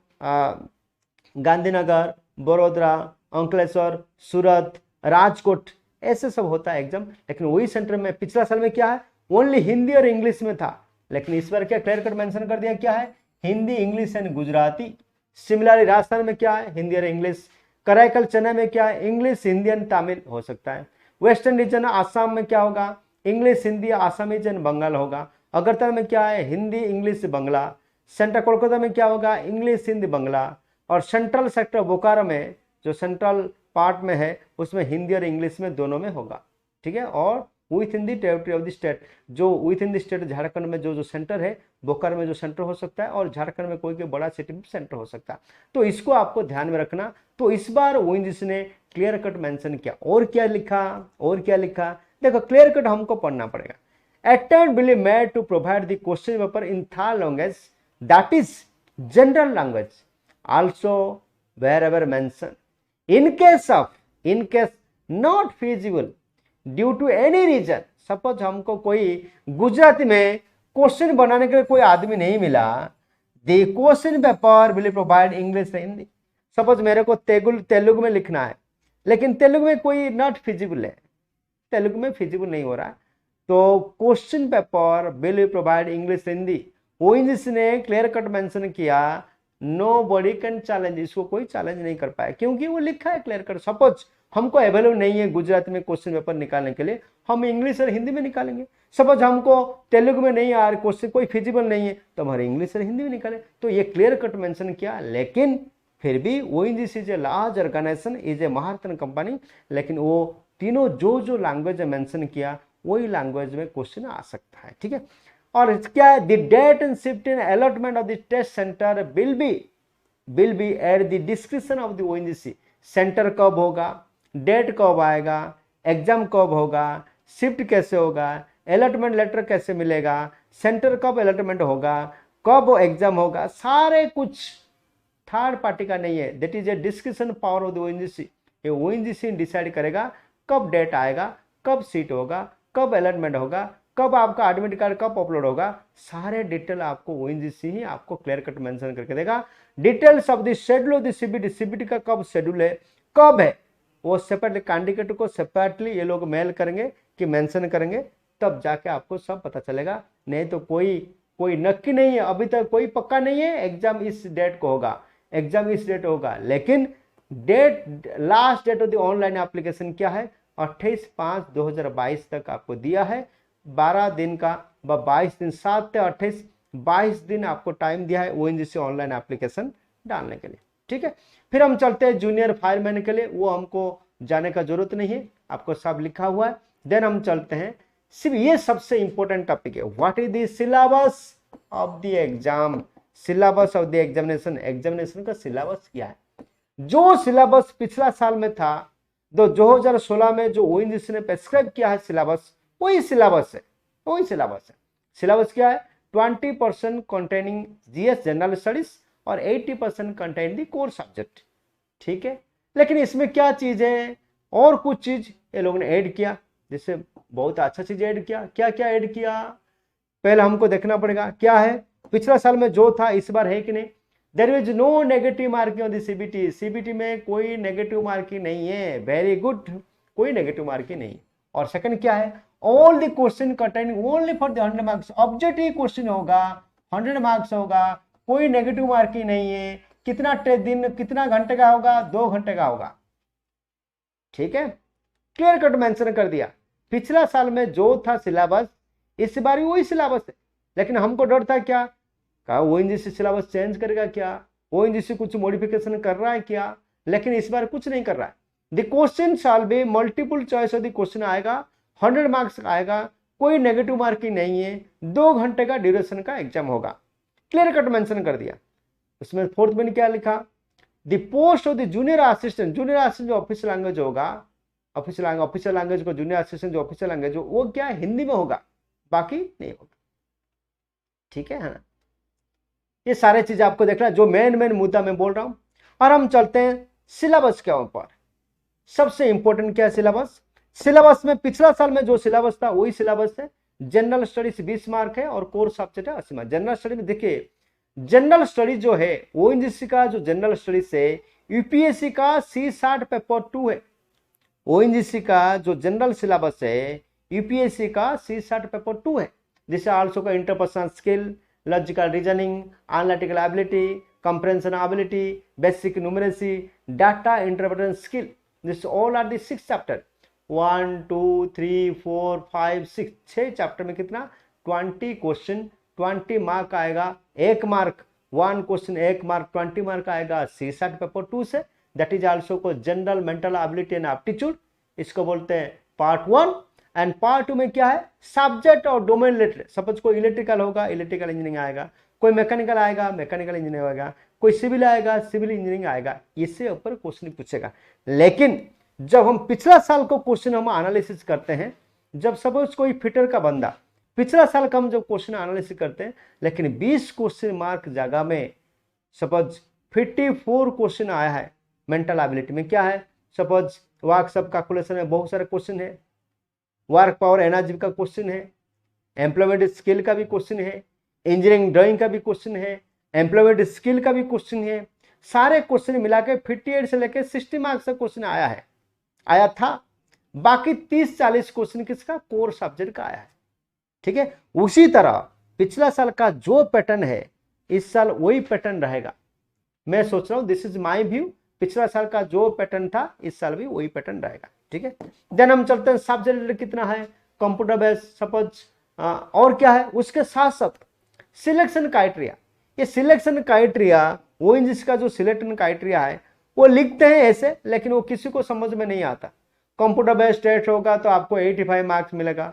गांधीनगर, बड़ोदरा, अंकलेश्वर, सूरत, राजकोट, ऐसे सब होता है एग्जाम। लेकिन वही सेंटर में पिछला साल में क्या है, ओनली हिंदी और इंग्लिश में था, लेकिन इस बार क्या क्लियर कट मेंशन कर दिया, क्या है, Hindi, English and Gujarati. Similarly Rajasthan में क्या है, हिंदी और इंग्लिश। कराईकल, चेन्नई में क्या है, इंग्लिश, हिंदी एंड तमिल हो सकता है। वेस्टर्न रीजन आसाम में क्या होगा, English, Hindi, Assamese and Bengal होगा। अगरतला में क्या है, हिंदी, इंग्लिश, बंगला। सेंट्रल कोलकाता में क्या होगा, इंग्लिश, हिंदी, बंगला। और सेंट्रल सेक्टर बोकारो में, जो सेंट्रल पार्ट में है, उसमें हिंदी और इंग्लिश में दोनों में होगा। ठीक है। और within the territory of the state, जो within the state Jharkhand में जो सेंटर है, बोकारो में जो सेंटर हो सकता है, और झारखंड में कोई बड़ा सिटी में सेंटर हो सकता है। तो इसको आपको ध्यान में रखना। तो इस बार ओएनजीसी ने क्लियर कट मेंशन किया। और क्या लिखा, देखो क्लियर कट हमको पढ़ना पड़ेगा। Attempt will be made to provide the question paper in third language, that is general language, also wherever mentioned. In case not feasible due to any reason, suppose हमको कोई गुजराती में क्वेश्चन बनाने के लिए कोई आदमी नहीं मिला, the question paper will provide English and Hindi. Suppose मेरे को तेलुगु में लिखना है, लेकिन तेलुगु में कोई नॉट फिजिबल है, तेलुगु में फिजिबल नहीं हो रहा है, तो question paper will provide English Hindi. ONGC ने क्लियर कट मेंशन किया, नो बॉडी कैन चैलेंज, इसको कोई चैलेंज नहीं कर पाया, क्योंकि वो लिखा है क्लियर कट। सपोज हमको अवेलेबल नहीं है गुजराती में क्वेश्चन पेपर निकालने के लिए, हम इंग्लिश और हिंदी में निकालेंगे। सपोज हमको तेलुगु में नहीं आ रहा क्वेश्चन, कोई फिजिबल नहीं है, तो हमारे इंग्लिश और हिंदी में निकालें। तो ये क्लियर कट मेंशन किया। लेकिन फिर भी ONGC is a large organisation, is a Maharatna company, लेकिन वो तीनों जो लैंग्वेज मेंशन किया वही लैंग्वेज में क्वेश्चन आ सकता है। ठीक है। और क्या है, the date and shift in allotment of the test centre will be at the description of the ONGC. Centre कब होगा, डेट कब आएगा, एग्जाम कब होगा, शिफ्ट कैसे होगा, अलॉटमेंट लेटर कैसे मिलेगा, सेंटर कब अलॉटमेंट होगा, कब एग्जाम होगा, सारे कुछ थर्ड पार्टी का नहीं है। That is a description power of the ONGC. ये ओएनजीसी डिसाइड करेगा कब डेट आएगा, कब सीट होगा, कब अलॉटमेंट होगा, कब आपका एडमिट कार्ड कब अपलोड होगा, सारे डिटेल आपको ओएनजीसी ही आपको क्लियर कट मेंशन करके देगा। Details of the schedule of the CBT, CBT का कब शेड्यूल है, कब है, वो सेपरेटली कैंडिडेट को सेपरेटली ये लोग मेल करेंगे कि मेंशन करेंगे, तब जाके आपको सब पता चलेगा। नहीं तो कोई नक्की नहीं है, अभी तक कोई पक्का नहीं है एग्जाम इस डेट को होगा, एग्जाम इस डेट होगा, लेकिन date last date of the online application क्या है, 28/5/2022 तक आपको दिया है। 12 दिन का 22 दिन, 7 से 28 22 दिन आपको टाइम दिया है ओएनजीसी ऑनलाइन एप्लीकेशन डालने के लिए। ठीक है, फिर हम चलते हैं जूनियर फायरमैन के लिए, वो हमको जाने का जरूरत नहीं है, आपको सब लिखा हुआ है। देन हम चलते हैं, सिर्फ ये सबसे इंपॉर्टेंट टॉपिक है, what is the syllabus of the exam, syllabus of the examination, examination का सिलेबस क्या है। जो सिलेबस पिछला साल में था, 2016 में जो ओएनजीसी ने प्रेस्क्राइब किया है सिलेबस, वही सिलेबस है, वही सिलेबस है। सिलेबस क्या है, 20% कंटेनिंग जीएस जनरल स्टडीज और 80% कंटेन दी कोर सब्जेक्ट। ठीक है, लेकिन इसमें क्या चीज है, और कुछ चीज ये लोगों ने ऐड किया, जिससे बहुत अच्छा चीज ऐड किया। क्या क्या ऐड किया, पहले हमको देखना पड़ेगा क्या है, पिछला साल में जो था इस बार है कि नहीं। There is no negative marking on the CBT, CBT में कोई नेगेटिव मार्किंग नहीं है, वेरी गुड, कोई नेगेटिव मार्किंग नहीं। और सेकंड क्या है, all the question containing only for the 100 marks, objective question होगा, 100 मार्क्स होगा, कोई नेगेटिव मार्किंग नहीं है। कितना दिन, कितना घंटे का होगा, 2 घंटे का होगा। ठीक है, क्लियर कट मेंशन कर दिया। पिछला साल में जो था सिलेबस, इस बार वही सिलेबस है, लेकिन हमको डर था क्या, कहा ओएनजीसी सिलेबस चेंज करेगा क्या, ओएनजीसी कुछ मॉडिफिकेशन कर रहा है क्या, लेकिन इस बार कुछ नहीं कर रहा है। The question shall be multiple choice of the question आएगा, 100 मार्क्स का आएगा, कोई नेगेटिव मार्किंग नहीं है, 2 घंटे का ड्यूरेशन का एग्जाम होगा। क्लियर कट मेंशन कर दिया। उसमें फोर्थ में क्या लिखा, the post of the junior assistant, junior assistant जो ऑफिशियल लैंग्वेज होगा, ऑफिशियल लैंग्वेज को जूनियर असिस्टेंट जो ऑफिशियल लैंग्वेज हो, वो क्या हिंदी में होगा, बाकी नहीं होगा। ठीक है ना, ये सारे चीज आपको देखना, जो मेन मुद्दा मैं बोल रहा हूं। और हम चलते हैं सिलेबस के ऊपर। सबसे इंपॉर्टेंट क्या है सिलेबस, सिलेबस में पिछला साल में जो सिलेबस था वही सिलेबस है। जनरल स्टडीज 20 मार्क है और कोर सब्जेक्ट है 80 मार्क। जनरल स्टडी में देखिए, जनरल स्टडीज जो है ओएनजीसी का जो जनरल स्टडीज है, यूपीएससी का C60 पेपर 2 है। ओएनजीसी का जो जनरल सिलेबस है, यूपीएससी का C60 पेपर 2 है, जिसे आल्सो का interpersonal skill, logical reasoning, analytical ability, comprehension ability, basic numeracy, data interpretation skill, this all are the 6 chapter. 1 2 3 4 5 6, 6 chapter में कितना 20 क्वेश्चन, 20 मार्क आएगा, 1 मार्क 1 क्वेश्चन 1 मार्क, 20 मार्क आएगा C60 paper 2 से। That is also को general mental ability and aptitude, इसको बोलते हैं part 1। And part 2 में क्या है, सब्जेक्ट और डोमेन रिलेटेड। सपोज कोई इलेक्ट्रिकल होगा, इलेक्ट्रिकल इंजीनियरिंग आएगा, कोई मैकेनिकल आएगा, मैकेनिकल इंजीनियरिंग आएगा, कोई सिविल आएगा, सिविल इंजीनियरिंग आएगा, इससे ऊपर क्वेश्चन पूछेगा। लेकिन जब हम पिछला साल को क्वेश्चन हम एनालिसिस करते हैं, जब सपोज कोई फिटर का बंदा, पिछला साल का हम जब क्वेश्चन एनालिसिस करते हैं, लेकिन 20 क्वेश्चन मार्क जगह में सपोज 54 क्वेश्चन आया है। मेंटल एबिलिटी में क्या है, सपोज वर्क सब कैलकुलेशन में बहुत सारे क्वेश्चन है, वर्क पावर एनर्जी का क्वेश्चन है, एम्प्लॉयमेंट स्किल का भी क्वेश्चन है, इंजीनियरिंग ड्राइंग का भी क्वेश्चन है, एम्प्लॉयमेंट स्किल का भी क्वेश्चन है। सारे क्वेश्चन मिला के 58 से लेकर 60 मार्क्स का क्वेश्चन आया था। बाकी 30-40 क्वेश्चन किसका, कोर सब्जेक्ट का आया है। ठीक है, उसी तरह पिछला साल का जो पैटर्न है, इस साल वही पैटर्न रहेगा। मैं सोच रहा हूं, दिस इज माय व्यू, पिछला साल का जो पैटर्न था इस साल भी वही पैटर्न रहेगा। ठीक है, देन हम चलते हैं सब्जेक्ट कितना है, कंप्यूटर बेस्ड सपोज, और क्या है उसके साथ साथ सिलेक्शन क्राइटेरिया। ये सिलेक्शन क्राइटेरिया, ओएनजीसी का जो सिलेक्शन क्राइटेरिया है वो लिखते हैं ऐसे, लेकिन वो किसी को समझ में नहीं आता। कंप्यूटर बेस्ड टेस्ट होगा तो आपको 85 मार्क्स मिलेगा,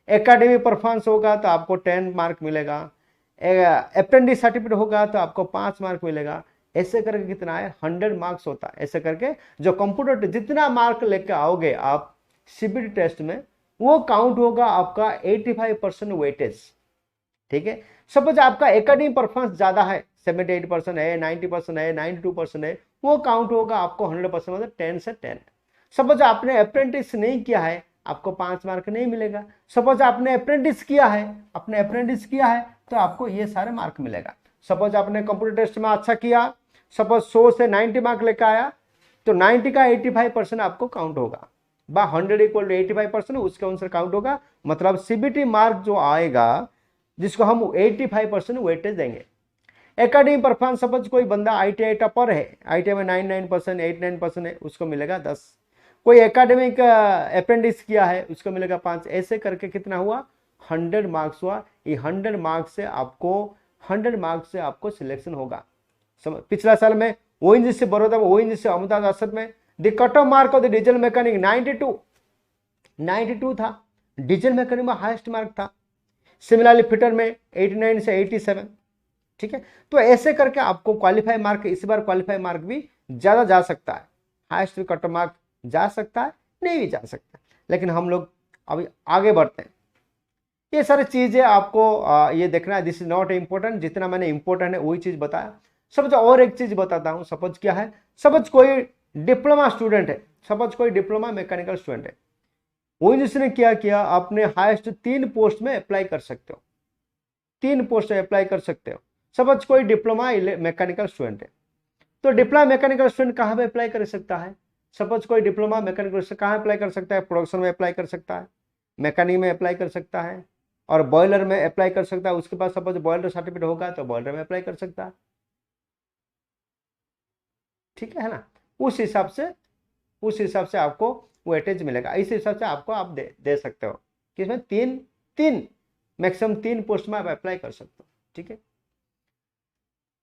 एकेडमिक परफॉर्मेंस होगा तो आपको 10 मार्क मिलेगा, अप्रेंटिस सर्टिफिकेट होगा तो आपको 5 मार्क मिलेगा। ऐसे करके कितना है, 100 मार्क्स होता है। ऐसे करके जो कंप्यूटर जितना मार्क लेके आओगे आप सीबीटी टेस्ट में, वो काउंट होगा आपका 85% वेटेज। ठीक है, सपोज आपका एकेडमिक परफॉर्मेंस ज्यादा है, 78% है, 90% है, 92% है, वो काउंट होगा आपको 100%, मतलब 10 से 10। सपोज आपने अप्रेंटिस नहीं किया है, आपको 5 मार्क नहीं मिलेगा। सपोज आपने अप्रेंटिस किया है तो आपको ये सारे मार्क मिलेगा। सपोज आपने कंप्यूटर टेस्ट में अच्छा किया, सपोज 100 से 90 मार्क लेकर आया, तो 90 का 85% आपको काउंट होगा, 100 इक्वल टू 85% उसके अनुसार काउंट होगा। मतलब सीबीटी मार्क जो आएगा जिसको हम 85% वेटेज देंगे। एकेडमिक परफॉर्मेंस, सपोज कोई बंदा आईटीआई टॉपर है, आईटीआई में 99%, 89% है, उसको मिलेगा 10। कोई एकेडमिक अप्रेंटिस किया है उसको मिलेगा 5। ऐसे करके कितना हुआ, 100 मार्क्स हुआ। ये 100 मार्क्स से आपको सिलेक्शन होगा। पिछला साल में ओएनजीसी बड़ौदा, ओएनजीसी अहमदाबाद असद में the cut off mark of the diesel mechanic 92 था। डीजल मैकेनिक में हाईएस्ट मार्क था। सिमिलरली फिटर में 89 से 87। ठीक है, तो ऐसे करके आपको क्वालिफाई मार्क, इस बार क्वालिफाई मार्क भी ज्यादा जा सकता है, हाईएस्ट कट ऑफ मार्क जा सकता है, नहीं भी जा सकता। लेकिन हम लोग अभी आगे बढ़ते हैं। ये सारी चीजें आपको ये देखना है। दिस इज नॉट इम्पोर्टेंट, जितना मैंने इंपॉर्टेंट है वही चीज बताया। सपोज और एक चीज बताता हूं। सपोज क्या है, सपोज कोई डिप्लोमा स्टूडेंट है, सपोज कोई डिप्लोमा मैकेनिकल स्टूडेंट है, वो जिसने क्या किया, आपने हाईएस्ट 3 पोस्ट में अप्लाई कर सकते हो, 3 पोस्ट में अप्लाई कर सकते हो। सपोज कोई डिप्लोमा मैकेनिकल स्टूडेंट है, तो डिप्लोमा मैकेनिकल स्टूडेंट कहाँ पे अप्लाई कर सकता है। सपोज कोई डिप्लोमा मैकेनिकल स्टूडेंट कहाँ अप्लाई कर सकता है, प्रोडक्शन में अप्लाई कर सकता है, मैकेनिक में अप्लाई कर सकता है, और बॉयलर में अप्लाई कर सकता है। उसके पास सपोज बॉयलर सर्टिफिकेट होगा तो बॉयलर में अप्लाई कर सकता है। ठीक है ना, उस हिसाब से आपको वेटेज मिलेगा। इस हिसाब से आपको आप दे सकते हो कि इसमें तीन मैक्सिमम 3 पोस्ट में आप अप्लाई कर सकते हो। ठीक है,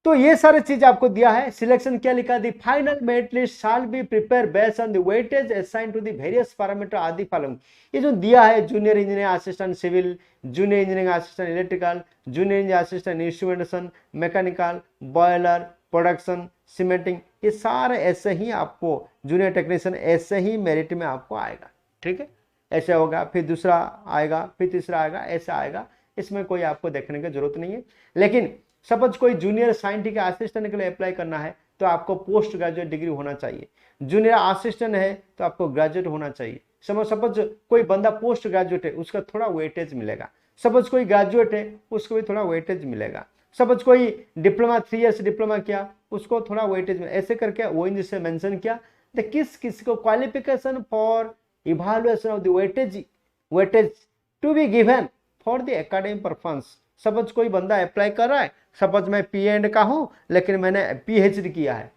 तो ये सारे चीज आपको दिया है। सिलेक्शन क्या लिखा, the final merit list shall be prepare based on the weightage assign to the various parameter आदि फॉलोइंग। ये जो दिया है, junior engineer assistant civil, junior engineering assistant electrical, junior engineer assistant instrumentation, mechanical, boiler, production, cementing, ये सारे ऐसे ही आपको, junior technician ऐसे ही मेरिट में आपको आएगा। ठीक है, ऐसे होगा, फिर दूसरा आएगा, फिर तीसरा आएगा, ऐसा आएगा। इसमें कोई आपको देखने की जरूरत नहीं है। लेकिन सपोज कोई जूनियर साइंटिफिक असिस्टेंट के लिए अप्लाई करना है तो आपको पोस्ट ग्रेजुएट डिग्री होना चाहिए। जूनियर असिस्टेंट है तो आपको ग्रेजुएट होना चाहिए। सपोज कोई बंदा पोस्ट ग्रेजुएट है, उसका थोड़ा वेटेज मिलेगा। सपोज कोई ग्रेजुएट है, उसको भी थोड़ा वेटेज मिलेगा। सपोज कोई डिप्लोमा 3 इयर्स डिप्लोमा किया, उसको थोड़ा वेटेज मिलेगा। ऐसे करके ओएनजीसी से मेंशन किया तो किस को qualification for evaluation of the weightage to be given for the academic performance. Suppose कोई बंदा अप्लाई कर रहा है, सपोज मैं पीएंड का हूं, लेकिन मैंने पीएचडी किया है,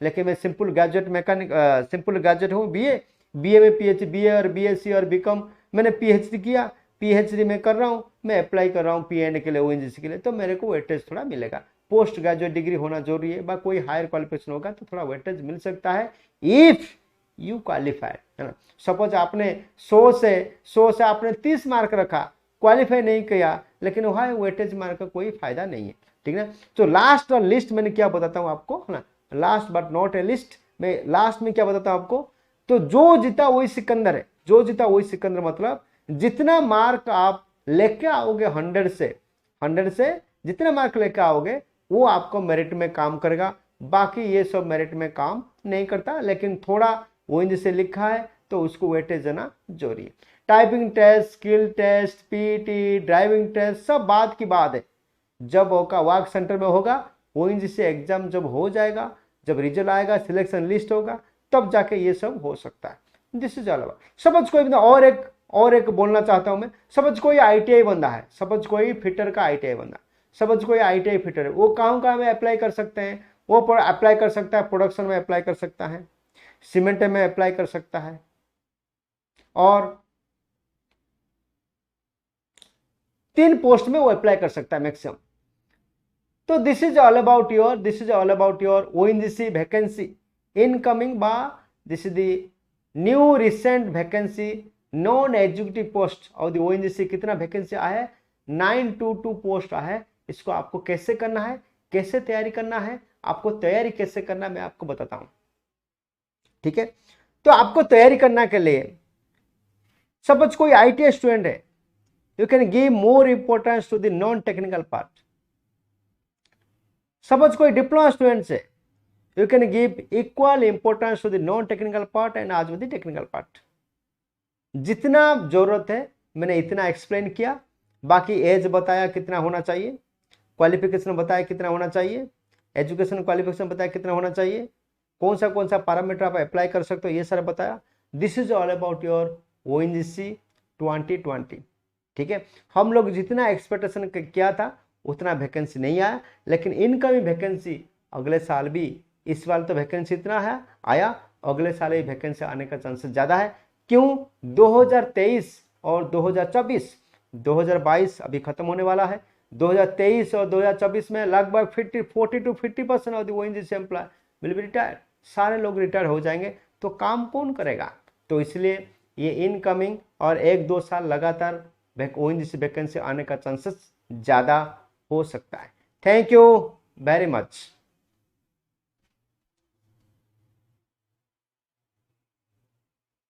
लेकिन मैं simple graduate mechanic, simple graduate हूँ, बीए में पीएचडी, बीए और बीएससी और बीकॉम मैंने पीएचडी किया, पीएचडी में कर रहा हूँ, मैं अप्लाई कर रहा हूँ पीएंड के लिए, ओएनजीसी के लिए, तो मेरे को वेटेज थोड़ा मिलेगा। पोस्ट ग्रेजुएट डिग्री होना जरूरी है, बा कोई हायर क्वालिफिकेशन होगा तो थोड़ा वेटेज मिल सकता है इफ यू क्वालिफाइड, है ना। सपोज आपने 100 से आपने 30 मार्क रखा, क्वालिफाई नहीं किया, लेकिन वहाँ वेटेज मार्क का कोई फायदा नहीं है। ठीक है, तो लास्ट और लिस्ट मैंने क्या बताता हूँ आपको, है ना, last but not a list. मैं लास्ट में क्या बताता हूँ आपको, तो जो जीता वही सिकंदर है, जो जीता वही सिकंदर। मतलब जितना मार्क आप लेके आओगे 100 से जितना मार्क लेके आओगे वो आपको मेरिट में काम करेगा। बाकी ये सब मेरिट में काम नहीं करता, लेकिन थोड़ा ओएनजीसी से लिखा है तो उसको वेटेज देना जरूरी है। Typing test, skill test, PT, driving test सब बात की बात है। जब होगा वर्क सेंटर में होगा, ओएनजीसी एग्जाम जब हो जाएगा, जब रिजल्ट आएगा, सिलेक्शन लिस्ट होगा, तब जाके ये सब हो सकता है। This is all about. Suppose कोई और एक बोलना चाहता हूं मैं। सपोज कोई आईटीआई बंदा है, सपोज कोई फिटर का आईटीआई बंदा, सपोज कोई आईटीआई फिटर है, वो कहाँ में अप्लाई कर सकते हैं, वो अप्लाई कर सकता है, प्रोडक्शन में अप्लाई कर सकता है, सीमेंट में अप्लाई कर सकता है, और 3 पोस्ट में वो अप्लाई कर सकता है मैक्सिमम। तो this is all about your ONGC vacancy incoming बा। This is the new recent vacancy non executive post और द ओएनजीसी। कितना वैकेंसी आया है, 922 पोस्ट आया है। इसको आपको कैसे करना है, कैसे तैयारी करना है, आपको तैयारी कैसे करना है मैं आपको बताता हूं। ठीक है, तो आपको तैयारी करने के लिए, सपोज कोई आईटीआई स्टूडेंट है, you can give more importance to the non technical part. Suppose कोई डिप्लोमा स्टूडेंट है, you can give equal importance to the non technical part and as with the technical part. जितना जरूरत है मैंने इतना explain किया। बाकी एज बताया कितना होना चाहिए, क्वालिफिकेशन बताया कितना होना चाहिए, एजुकेशन क्वालिफिकेशन बताया कितना होना चाहिए, कौन सा पैरामीटर आप अप्लाई कर सकते हो, ये सारा बताया। This is all about your ONGC 2020। ठीक है, हम लोग जितना एक्सपेक्टेशन किया था उतना वैकेंसी नहीं आया, लेकिन इनकमिंग वैकेंसी अगले साल भी, इस बार तो वैकेंसी इतना है आया, अगले साल भी वैकेंसी आने का चांसेस ज़्यादा है। क्यों? 2023 और 2024, 2022 अभी खत्म होने वाला है, 2023 और 2024 में लगभग 40 to 50% of the ONGC employ will be retire. सारे लोग रिटायर हो जाएंगे तो काम कौन करेगा? तो इसलिए ये इनकमिंग और 1-2 साल लगातार ONGC वैकेंसी आने का चांसेस ज़्यादा हो सकता है। Thank you very much.